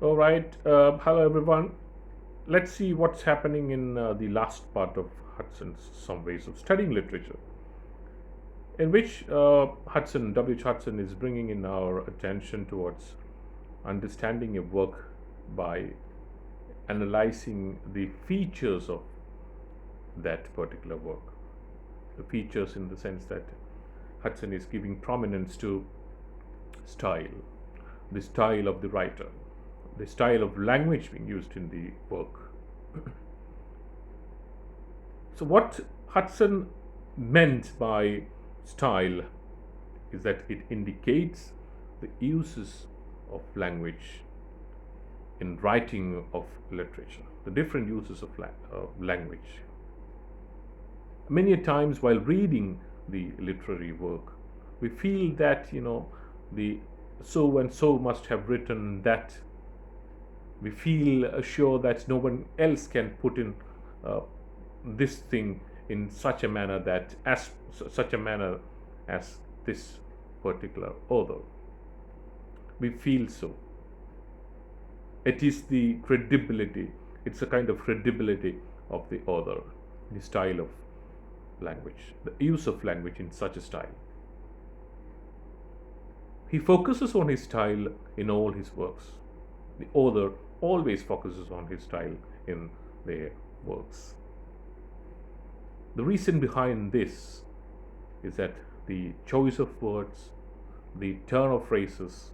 All right. Hello, everyone. Let's see what's happening in the last part of Hudson's Some Ways of Studying Literature, in which W.H. Hudson is bringing in our attention towards understanding a work by analyzing the features of that particular work. The features, in the sense that Hudson is giving prominence to style, the style of the writer, the style of language being used in the work. So, what Hudson meant by style is that it indicates the uses of language in writing of literature, the different uses of language. Many a times while reading the literary work, we feel that, the so and so must have written that. We feel sure that no one else can put in uh, this thing in such a manner that such a manner as this particular author. We feel so. It is the credibility. It's a kind of credibility of the author, the style of language, the use of language in such a style. He focuses on his style in all his works. The author always focuses on his style in their works. The reason behind this is that the choice of words, the turn of phrases,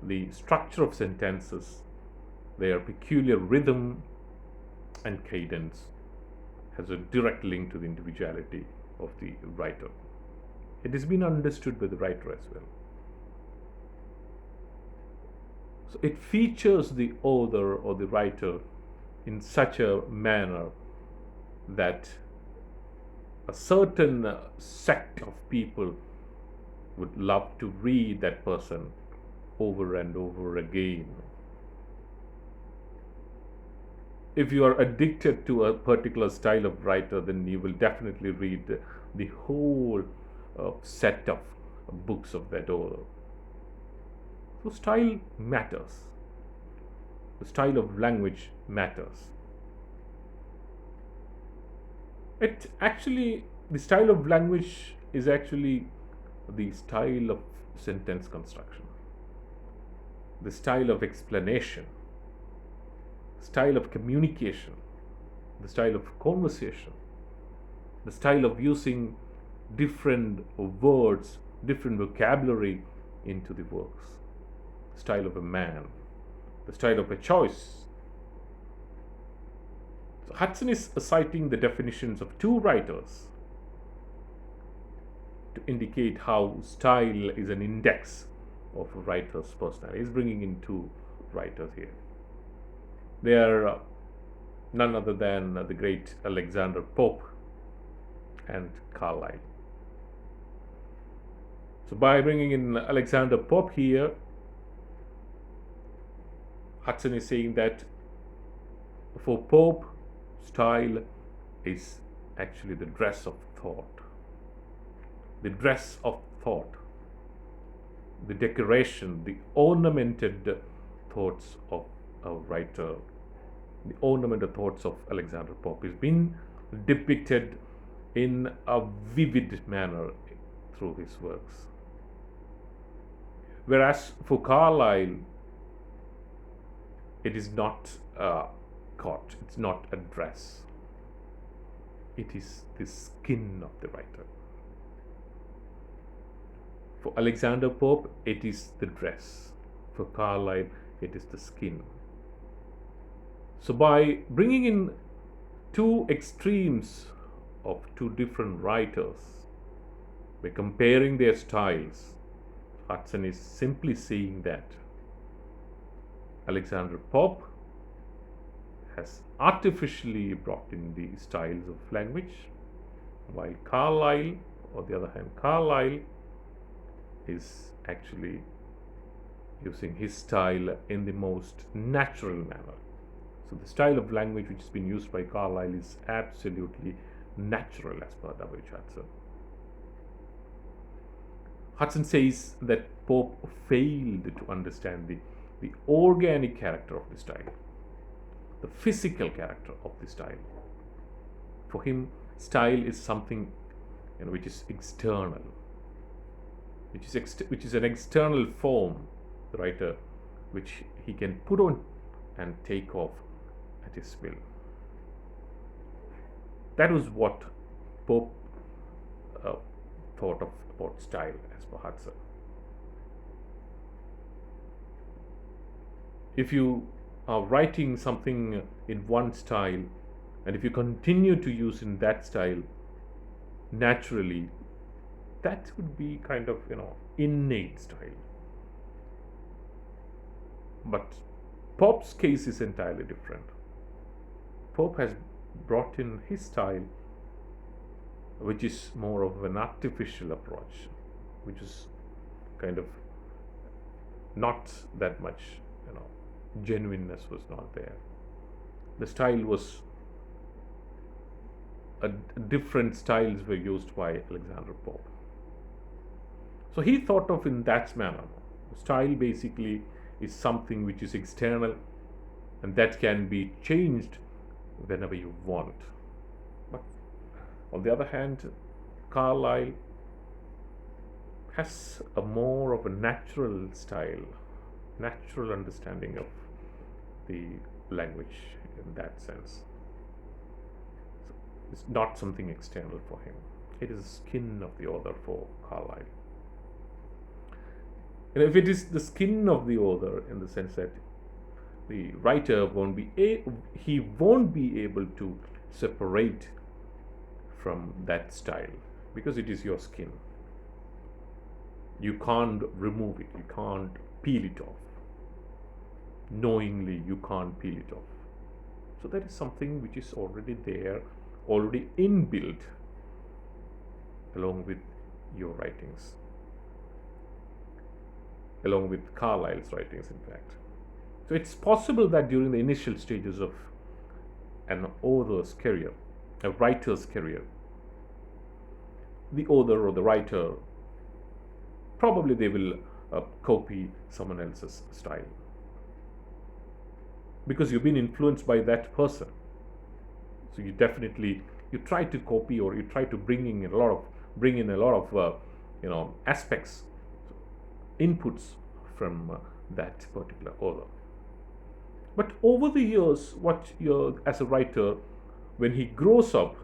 the structure of sentences, their peculiar rhythm and cadence has a direct link to the individuality of the writer. It has been understood by the writer as well. So it features the author or the writer in such a manner that a certain sect of people would love to read that person over and over again. If you are addicted to a particular style of writer, then you will definitely read the whole set of books of that author. So, style matters. The style of language matters. The style of language is actually the style of sentence construction, the style of explanation, style of communication, the style of conversation, the style of using different words, different vocabulary into the works, the style of a man, the style of a choice. So Hudson is citing the definitions of two writers to indicate how style is an index of a writer's personality. He's bringing in two writers here. They are none other than the great Alexander Pope and Carlyle. So, by bringing in Alexander Pope here, Hudson is saying that for Pope, style is actually the dress of thought. The dress of thought, the decoration, the ornamented thoughts of a writer, the ornamented thoughts of Alexander Pope is being depicted in a vivid manner through his works. Whereas for Carlyle, it is not a coat, it's not a dress, it is the skin of the writer. For Alexander Pope, it is the dress. For Carlyle, it is the skin. So, by bringing in two extremes of two different writers, by comparing their styles, Hudson is simply saying that Alexander Pope has artificially brought in the styles of language, while Carlyle, on the other hand, Carlyle is actually using his style in the most natural manner. So the style of language which has been used by Carlyle is absolutely natural as per W. Hudson. Hudson says that Pope failed to understand the the organic character of the style, the physical character of the style. For him, style is something, which is external, which is an external form, the writer, which he can put on and take off at his will. That was what Pope thought of about style as per Hudson. If you are writing something in one style, and if you continue to use in that style, naturally, that would be kind of, innate style. But Pope's case is entirely different. Pope has brought in his style, which is more of an artificial approach, which is kind of not that much, genuineness was not there. The style was different styles were used by Alexander Pope. So he thought of in that manner. Style basically is something which is external and that can be changed whenever you want. But on the other hand, Carlyle has a more of a natural style, natural understanding of the language in that sense. So it's not something external for him. It is the skin of the author for Carlyle. And if it is the skin of the author, in the sense that the writer won't be able to separate from that style, because it is your skin. You can't remove it, you can't peel it off. Knowingly, you can't peel it off. So that is something which is already there, already inbuilt along with your writings, along with Carlyle's writings, in fact. So it's possible that during the initial stages of an author's career, a writer's career, the author or the writer, probably they will copy someone else's style, because you've been influenced by that person. So you try to copy, or you try to bring in a lot of aspects, inputs from that particular author. But over the years, as a writer, when he grows up,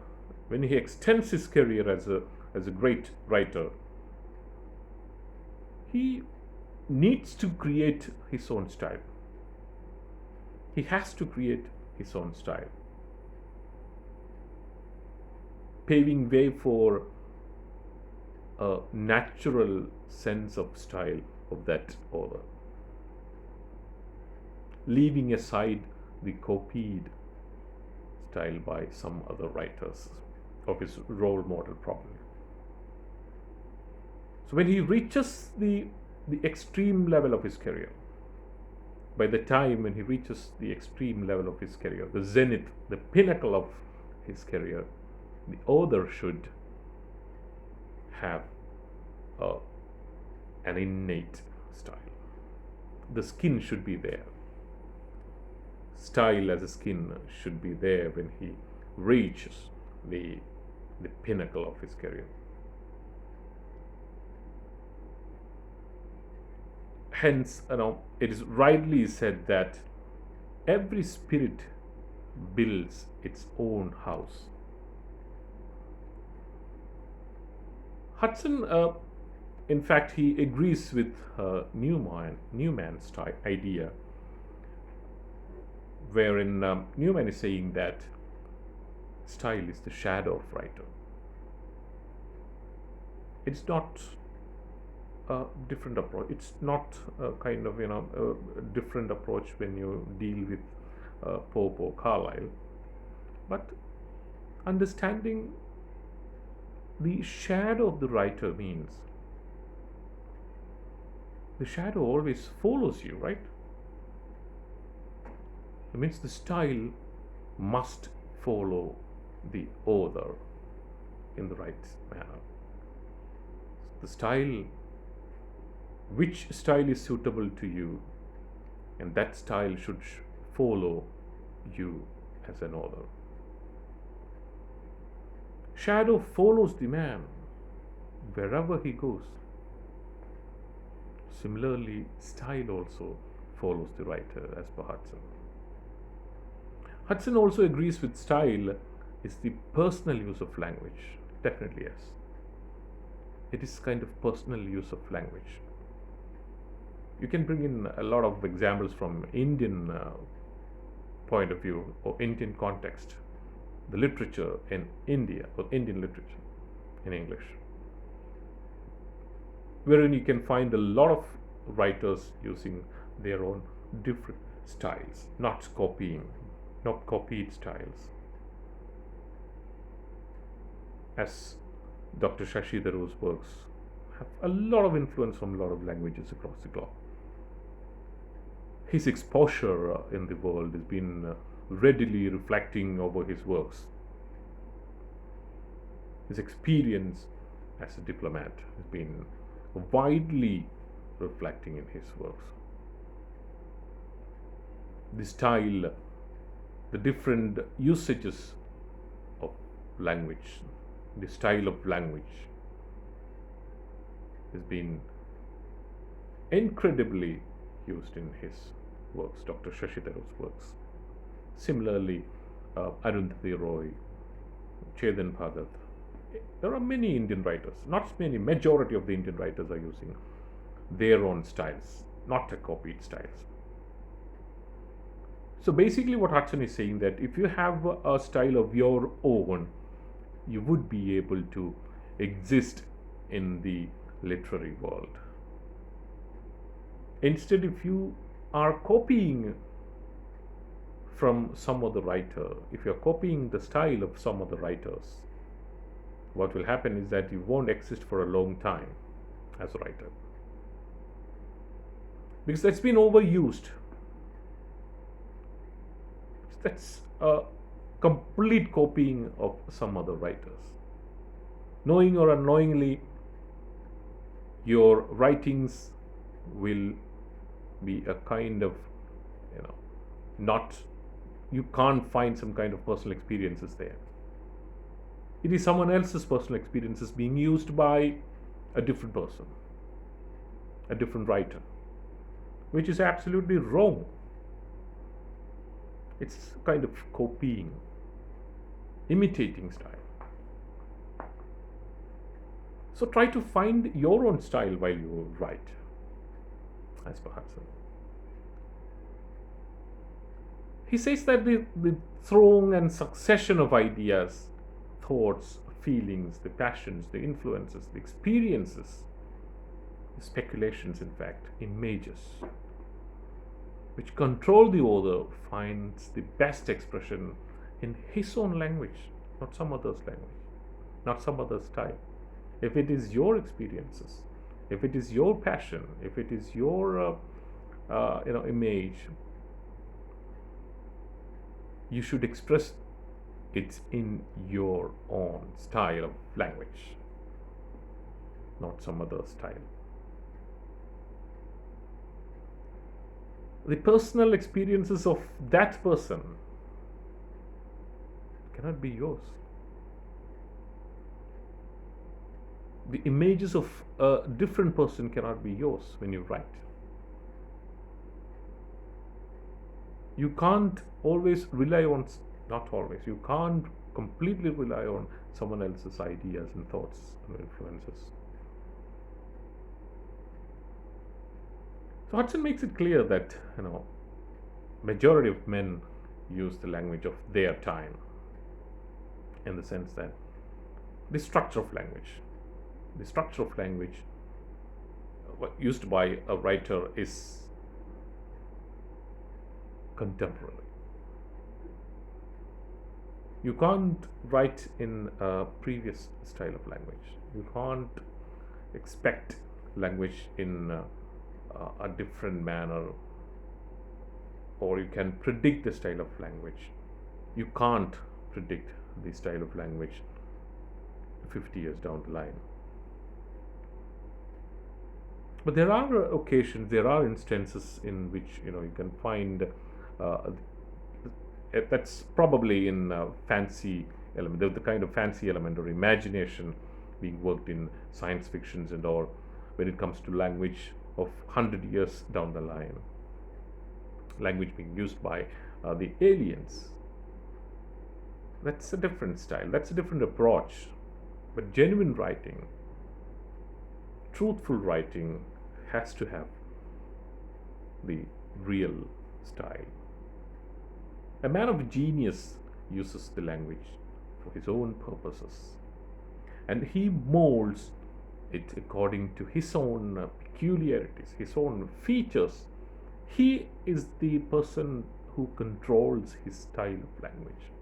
when he extends his career as a great writer, he needs to create his own style. He has to create his own style, paving way for a natural sense of style of that author, leaving aside the copied style by some other writers of his role model, probably. So when he reaches the extreme level of his career, by the time when he reaches the extreme level of his career, the zenith, the pinnacle of his career, the author should have an innate style. The skin should be there. Style as a skin should be there when he reaches the pinnacle of his career. Hence, it is rightly said that every spirit builds its own house. Hudson, in fact, he agrees with Newman's idea, wherein Newman is saying that style is the shadow of writer. It's not a different approach. It's not a kind of a different approach when you deal with Pope or Carlyle, but understanding the shadow of the writer means the shadow always follows you, right? It means the style must follow the author in the right manner. The style, which style is suitable to you, and that style should follow you as an author. Shadow follows the man wherever he goes. Similarly, style also follows the writer, as per Hudson. Hudson also agrees with style is the personal use of language. Definitely, yes. It is kind of personal use of language. You can bring in a lot of examples from Indian point of view or Indian context. The literature in India, or Indian literature in English, wherein you can find a lot of writers using their own different styles, not copied styles. As Dr. Shashi Tharoor's works have a lot of influence from a lot of languages across the globe. His exposure in the world has been readily reflecting over his works. His experience as a diplomat has been widely reflecting in his works. The style, the different usages of language, the style of language has been incredibly used in his works, Dr. Shashi Tharoor's works. Similarly, Arundhati Roy, Chetan Bhagat. There are many Indian writers, not many, majority of the Indian writers are using their own styles, not copied styles. So basically what Hudson is saying that if you have a style of your own, you would be able to exist in the literary world. Instead, if you are copying from some other writer, if you're copying the style of some other writers, what will happen is that you won't exist for a long time as a writer, because that's been overused. That's a complete copying of some other writers. Knowing or unknowingly, your writings will be a kind of, not, you can't find some kind of personal experiences there. It is someone else's personal experiences being used by a different person, a different writer, which is absolutely wrong. It's kind of copying, imitating style. So try to find your own style while you write, as per Hudson. He says that the throng and succession of ideas, thoughts, feelings, the passions, the influences, the experiences, the speculations, in fact, images, which control the author, finds the best expression in his own language, not some other's language, not some other style. If it is your experiences, if it is your passion, if it is your image, you should express it in your own style of language, not some other style. The personal experiences of that person cannot be yours. The images of a different person cannot be yours when you write. You can't always rely on, not always, you can't completely rely on someone else's ideas and thoughts and influences. So Hudson makes it clear that, majority of men use the language of their time, in the sense that the structure of language used by a writer is contemporary. You can't write in a previous style of language. You can't expect language in a different manner, or you can predict the style of language. You can't predict the style of language 50 years down the line. But there are occasions, there are instances in which you can find uh, that's probably in fancy element, the kind of fancy element or imagination being worked in science fictions and all, when it comes to language of 100 years down the line, language being used by the aliens. That's a different style, that's a different approach. But genuine writing, truthful writing, has to have the real style. A man of genius uses the language for his own purposes, and he molds it according to his own peculiarities, his own features. He is the person who controls his style of language,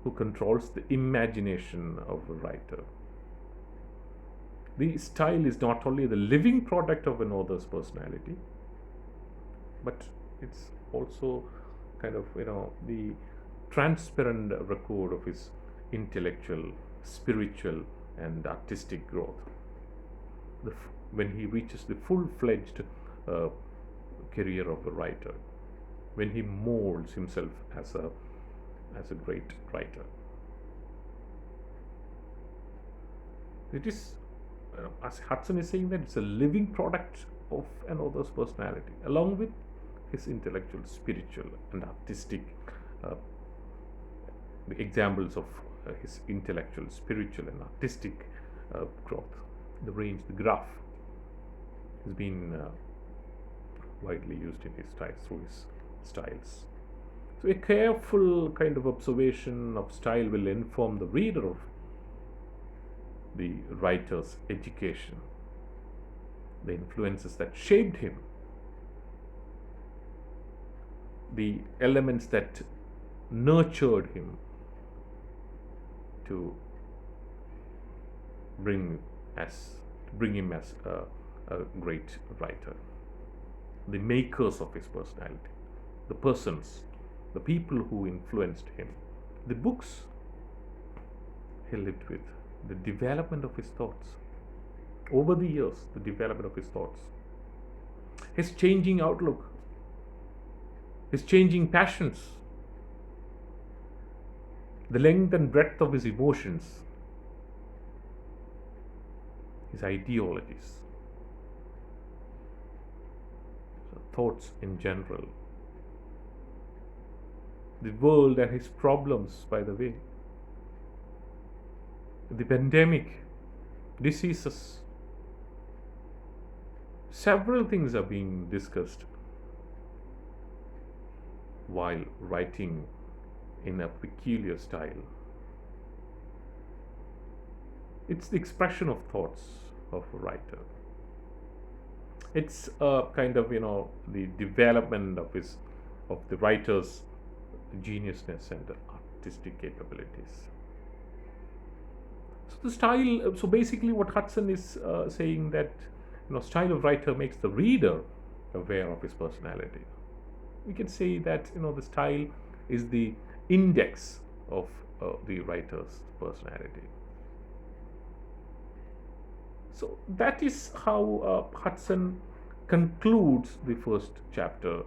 who controls the imagination of a writer. The style is not only the living product of an author's personality, but it's also kind of the transparent record of his intellectual, spiritual, and artistic growth. When he reaches the full-fledged career of a writer, when he molds himself as a great writer, it is, as Hudson is saying, that it's a living product of an author's personality, along with his intellectual, spiritual, and artistic the examples of his intellectual, spiritual, and artistic growth. The range, the graph, has been widely used in his styles, through his styles. So a careful kind of observation of style will inform the reader of the writer's education, the influences that shaped him, the elements that nurtured him to bring him as a great writer. The makers of his personality, the persons, the people who influenced him, the books he lived with, the development of his thoughts over the years, the development of his thoughts, his changing outlook, his changing passions, the length and breadth of his emotions, his ideologies, so thoughts in general, the world and his problems, by the way, the pandemic, diseases. Several things are being discussed while writing in a peculiar style. It's the expression of thoughts of a writer. It's a kind of the development of the writer's geniusness and artistic capabilities. So the style. So basically, what Hudson is saying, that style of writer makes the reader aware of his personality. We can say that the style is the index of the writer's personality. So that is how Hudson concludes the first chapter,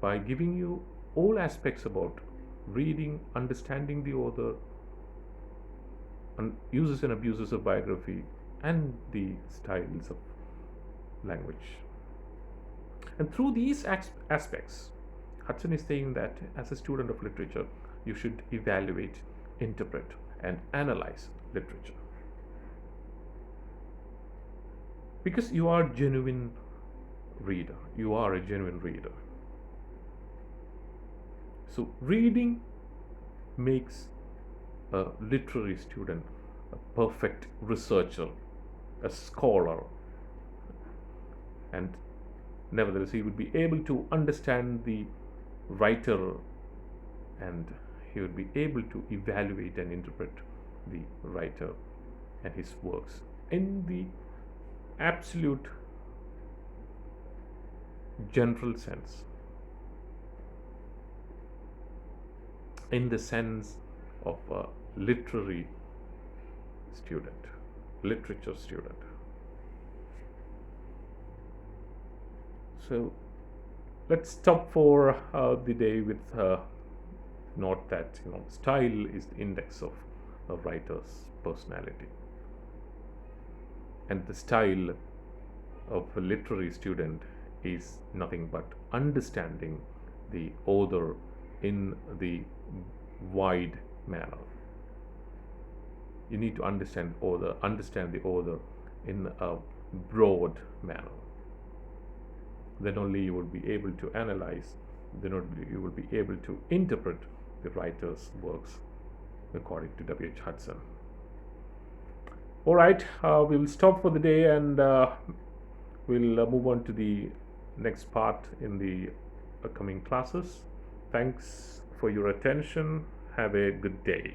by giving you all aspects about reading, understanding the author, and uses and abuses of biography, and the styles of language. And through these aspects, Hudson is saying that as a student of literature, you should evaluate, interpret, and analyze literature. Because you are a genuine reader. You are a genuine reader. So reading makes a literary student a perfect researcher, a scholar, and nevertheless he would be able to understand the writer, and he would be able to evaluate and interpret the writer and his works in the absolute general sense, in the sense of a literary student, literature student. So let's stop for the day with note that style is the index of a writer's personality, and the style of a literary student is nothing but understanding the author in the wide manner. You need to understand the author in a broad manner. Then only you will be able to analyze, then only you will be able to interpret the writer's works according to W.H. Hudson. All right, we'll stop for the day, and we'll move on to the next part in the upcoming classes. Thanks for your attention. Have a good day.